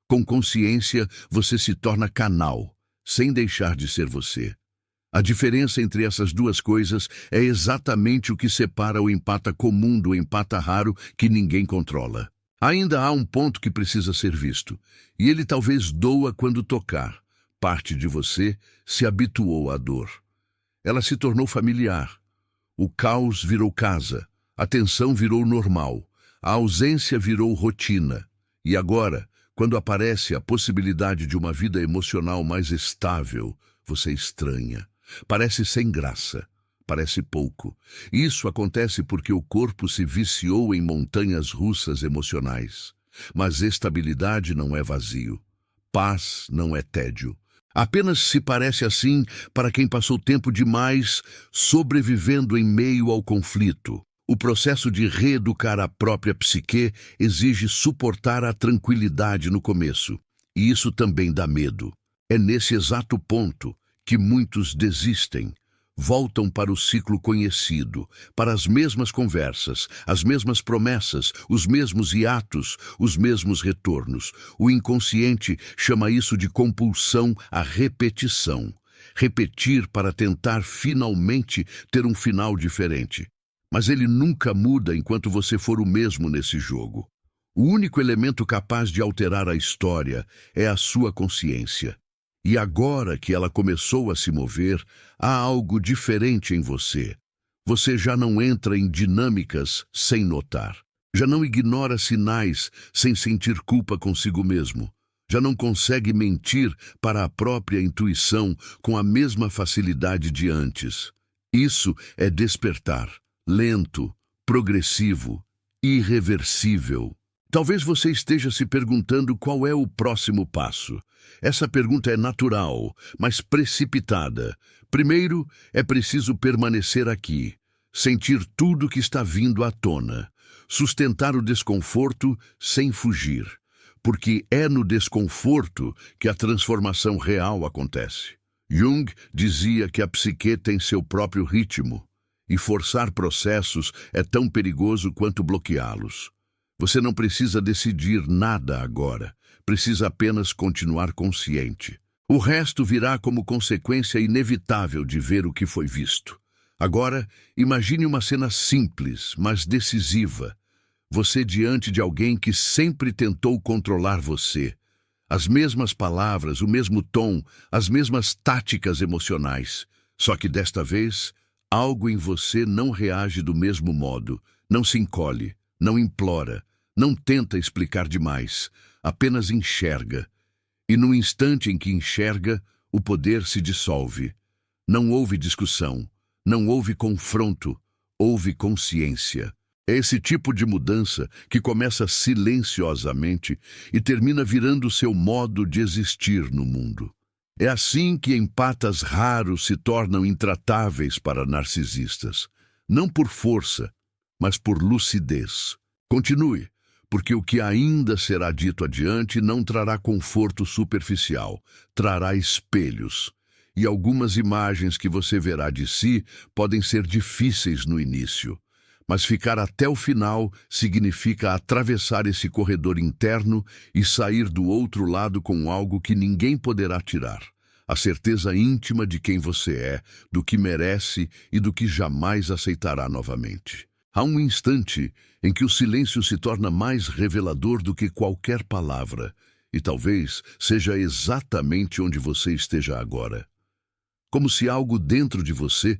Com consciência, você se torna canal, sem deixar de ser você. A diferença entre essas duas coisas é exatamente o que separa o empata comum do empata raro que ninguém controla. Ainda há um ponto que precisa ser visto, e ele talvez doa quando tocar. Parte de você se habituou à dor. Ela se tornou familiar. O caos virou casa, a tensão virou normal, a ausência virou rotina. E agora, quando aparece a possibilidade de uma vida emocional mais estável, você estranha. Parece sem graça, parece pouco. Isso acontece porque o corpo se viciou em montanhas russas emocionais. Mas estabilidade não é vazio. Paz não é tédio. Apenas se parece assim para quem passou tempo demais sobrevivendo em meio ao conflito. O processo de reeducar a própria psique exige suportar a tranquilidade no começo. E isso também dá medo. É nesse exato ponto que muitos desistem. Voltam para o ciclo conhecido, para as mesmas conversas, as mesmas promessas, os mesmos hiatos, os mesmos retornos. O inconsciente chama isso de compulsão à repetição. Repetir para tentar finalmente ter um final diferente. Mas ele nunca muda enquanto você for o mesmo nesse jogo. O único elemento capaz de alterar a história é a sua consciência. E agora que ela começou a se mover, há algo diferente em você. Você já não entra em dinâmicas sem notar. Já não ignora sinais sem sentir culpa consigo mesmo. Já não consegue mentir para a própria intuição com a mesma facilidade de antes. Isso é despertar, lento, progressivo, irreversível. Talvez você esteja se perguntando qual é o próximo passo. Essa pergunta é natural, mas precipitada. Primeiro, é preciso permanecer aqui, sentir tudo que está vindo à tona, sustentar o desconforto sem fugir, porque é no desconforto que a transformação real acontece. Jung dizia que a psique tem seu próprio ritmo, e forçar processos é tão perigoso quanto bloqueá-los. Você não precisa decidir nada agora, precisa apenas continuar consciente. O resto virá como consequência inevitável de ver o que foi visto. Agora, imagine uma cena simples, mas decisiva. Você diante de alguém que sempre tentou controlar você. As mesmas palavras, o mesmo tom, as mesmas táticas emocionais. Só que desta vez, algo em você não reage do mesmo modo, não se encolhe, não implora. Não tenta explicar demais, apenas enxerga. E no instante em que enxerga, o poder se dissolve. Não houve discussão, não houve confronto, houve consciência. É esse tipo de mudança que começa silenciosamente e termina virando seu modo de existir no mundo. É assim que empatas raros se tornam intratáveis para narcisistas. Não por força, mas por lucidez. Continue. porque o que ainda será dito adiante não trará conforto superficial, trará espelhos. E algumas imagens que você verá de si podem ser difíceis no início. Mas ficar até o final significa atravessar esse corredor interno e sair do outro lado com algo que ninguém poderá tirar. A certeza íntima de quem você é, do que merece e do que jamais aceitará novamente. Há um instante em que o silêncio se torna mais revelador do que qualquer palavra, e talvez seja exatamente onde você esteja agora. Como se algo dentro de você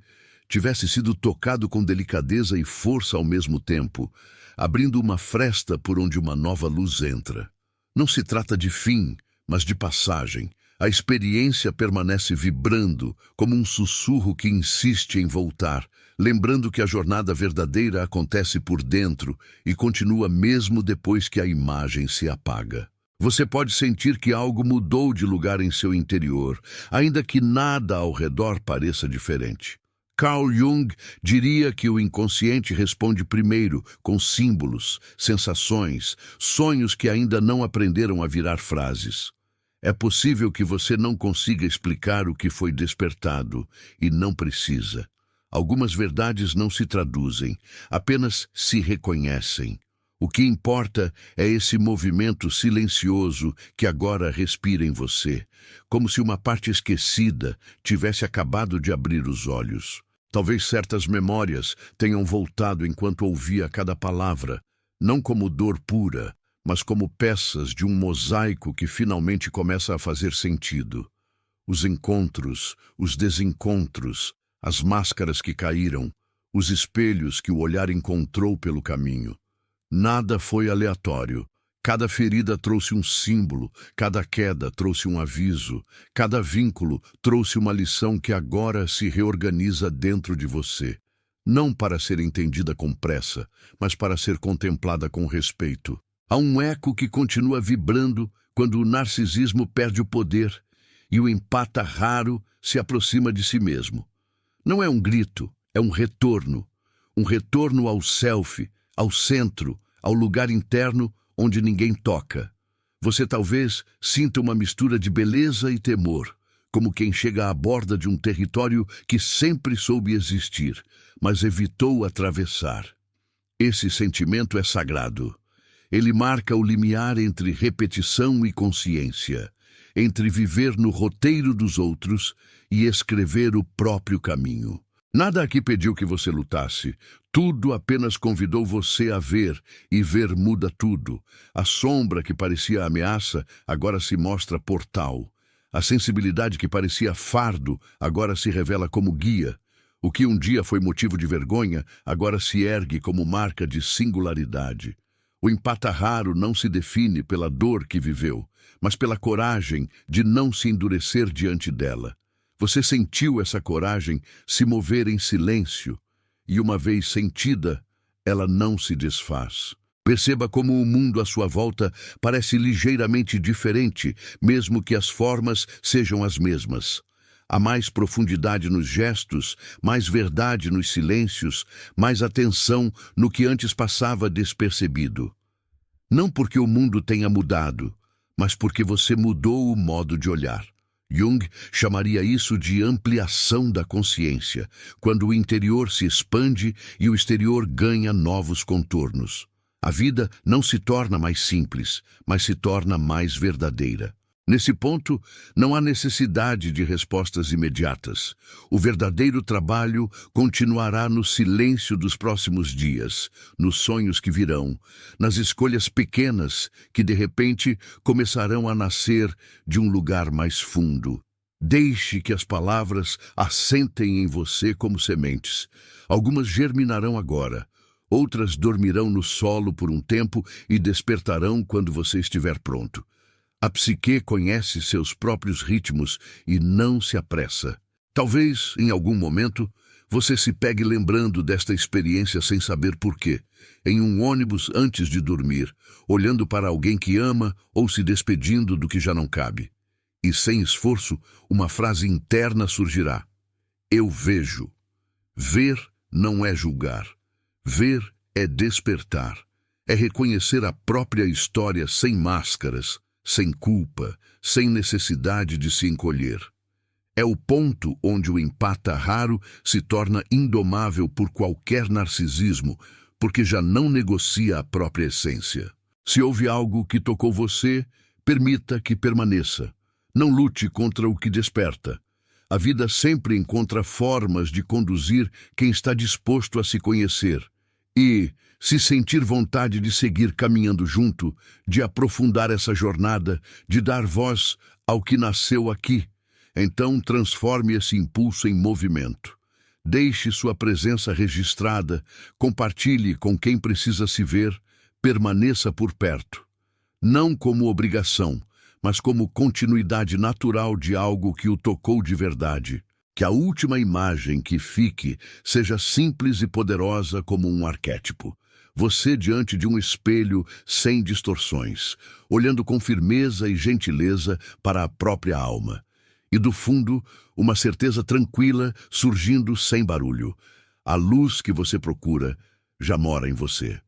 tivesse sido tocado com delicadeza e força ao mesmo tempo, abrindo uma fresta por onde uma nova luz entra. Não se trata de fim, mas de passagem. A experiência permanece vibrando, como um sussurro que insiste em voltar, lembrando que a jornada verdadeira acontece por dentro e continua mesmo depois que a imagem se apaga. Você pode sentir que algo mudou de lugar em seu interior, ainda que nada ao redor pareça diferente. Carl Jung diria que o inconsciente responde primeiro com símbolos, sensações, sonhos que ainda não aprenderam a virar frases. É possível que você não consiga explicar o que foi despertado, e não precisa. Algumas verdades não se traduzem, apenas se reconhecem. O que importa é esse movimento silencioso que agora respira em você, como se uma parte esquecida tivesse acabado de abrir os olhos. Talvez certas memórias tenham voltado enquanto ouvia cada palavra, não como dor pura, mas como peças de um mosaico que finalmente começa a fazer sentido. Os encontros, os desencontros, as máscaras que caíram, os espelhos que o olhar encontrou pelo caminho. Nada foi aleatório. Cada ferida trouxe um símbolo, cada queda trouxe um aviso, cada vínculo trouxe uma lição que agora se reorganiza dentro de você. Não para ser entendida com pressa, mas para ser contemplada com respeito. Há um eco que continua vibrando quando o narcisismo perde o poder e o empata raro se aproxima de si mesmo. Não é um grito, é um retorno ao self, ao centro, ao lugar interno onde ninguém toca. Você talvez sinta uma mistura de beleza e temor, como quem chega à borda de um território que sempre soube existir, mas evitou atravessar. Esse sentimento é sagrado. Ele marca o limiar entre repetição e consciência, entre viver no roteiro dos outros e escrever o próprio caminho. Nada aqui pediu que você lutasse. Tudo apenas convidou você a ver, e ver muda tudo. A sombra que parecia ameaça agora se mostra portal. A sensibilidade que parecia fardo agora se revela como guia. O que um dia foi motivo de vergonha agora se ergue como marca de singularidade. O empata raro não se define pela dor que viveu, mas pela coragem de não se endurecer diante dela. Você sentiu essa coragem se mover em silêncio, e uma vez sentida, ela não se desfaz. Perceba como o mundo à sua volta parece ligeiramente diferente, mesmo que as formas sejam as mesmas. Há mais profundidade nos gestos, mais verdade nos silêncios, mais atenção no que antes passava despercebido. Não porque o mundo tenha mudado, mas porque você mudou o modo de olhar. Jung chamaria isso de ampliação da consciência, quando o interior se expande e o exterior ganha novos contornos. A vida não se torna mais simples, mas se torna mais verdadeira. Nesse ponto, não há necessidade de respostas imediatas. O verdadeiro trabalho continuará no silêncio dos próximos dias, nos sonhos que virão, nas escolhas pequenas que, de repente, começarão a nascer de um lugar mais fundo. Deixe que as palavras assentem em você como sementes. Algumas germinarão agora, outras dormirão no solo por um tempo e despertarão quando você estiver pronto. A psique conhece seus próprios ritmos e não se apressa. Talvez, em algum momento, você se pegue lembrando desta experiência sem saber por quê, em um ônibus antes de dormir, olhando para alguém que ama ou se despedindo do que já não cabe. E, sem esforço, uma frase interna surgirá. Eu vejo. Ver não é julgar. Ver é despertar. é reconhecer a própria história sem máscaras, sem culpa, sem necessidade de se encolher. É o ponto onde o empata raro se torna indomável por qualquer narcisismo, porque já não negocia a própria essência. Se houve algo que tocou você, permita que permaneça. Não lute contra o que desperta. A vida sempre encontra formas de conduzir quem está disposto a se conhecer. E, se sentir vontade de seguir caminhando junto, de aprofundar essa jornada, de dar voz ao que nasceu aqui, então transforme esse impulso em movimento. Deixe sua presença registrada, compartilhe com quem precisa se ver, permaneça por perto. Não como obrigação, mas como continuidade natural de algo que o tocou de verdade. Que a última imagem que fique seja simples e poderosa como um arquétipo. Você diante de um espelho sem distorções, olhando com firmeza e gentileza para a própria alma. E do fundo, uma certeza tranquila surgindo sem barulho. A luz que você procura já mora em você.